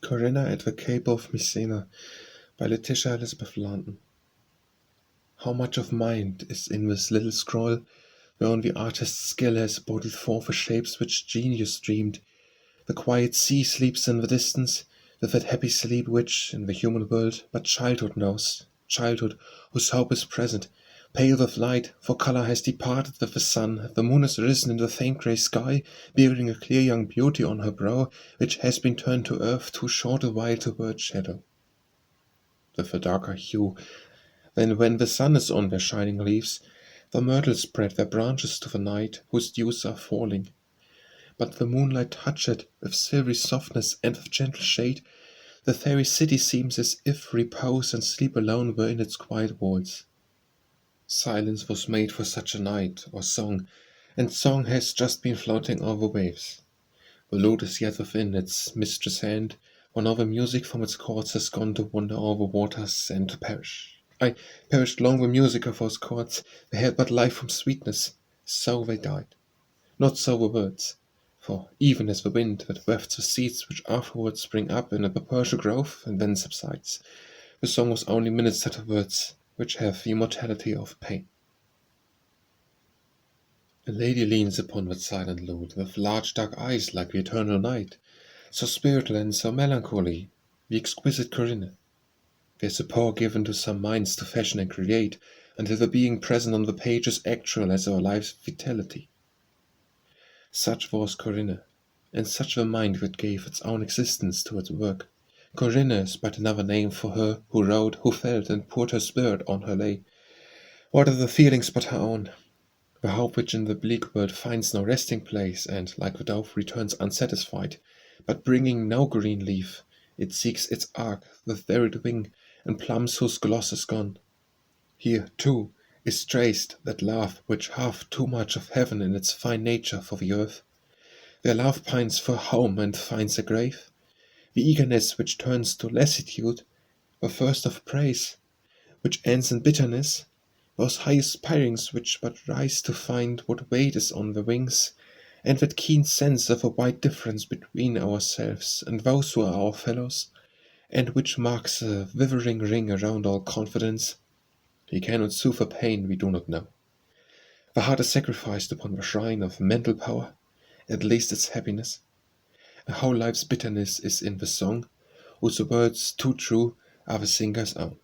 Corinne at the Cape of Misena by Letitia Landon. How much of mind is in this little scroll, whereon the artist's skill has bodied forth the shapes which genius dreamed. The quiet sea sleeps in the distance, with that happy sleep which, in the human world, but childhood knows, childhood whose hope is present, pale with light, for colour has departed with the sun, the moon is risen in the faint grey sky, bearing a clear young beauty on her brow, which has been turned to earth too short a while to bird shadow. With a darker hue than when the sun is on their shining leaves, the myrtles spread their branches to the night, whose dews are falling. But the moonlight touched with silvery softness and with gentle shade, the fairy city seems as if repose and sleep alone were in its quiet walls. Silence was made for such a night, or song, and song has just been floating over waves. The lute is yet within its mistress' hand, for now the music from its chords has gone to wander over waters and to perish. I perished long the music of those chords, they had but life from sweetness, so they died. Not so the words, for even as the wind that wafts the seeds which afterwards spring up in a perpetual growth and then subsides, the song was only ministered to words which have the immortality of pain. A lady leans upon that silent lute, with large dark eyes like the eternal night, so spiritual and so melancholy, the exquisite Corinne. There's a power given to some minds to fashion and create, until the being present on the page is actual as our life's vitality. Such was Corinne, and such the mind that gave its own existence to its work. Corinne is but another name for her who wrote, who felt, and poured her spirit on her lay. What are the feelings but her own? The hope which in the bleak world finds no resting place, and, like the dove, returns unsatisfied, but bringing no green leaf, it seeks its ark with varied wing, and plumbs whose gloss is gone. Here, too, is traced that love which hath too much of heaven in its fine nature for the earth. Their love pines for home and finds a grave. The eagerness which turns to lassitude, the thirst of praise, which ends in bitterness, those high aspirings which but rise to find what weight is on the wings, and that keen sense of a wide difference between ourselves and those who are our fellows, and which marks a withering ring around all confidence. He cannot soothe a pain we do not know. The heart is sacrificed upon the shrine of mental power, at least its happiness. A whole life's bitterness is in the song, whose words too true are the singer's own.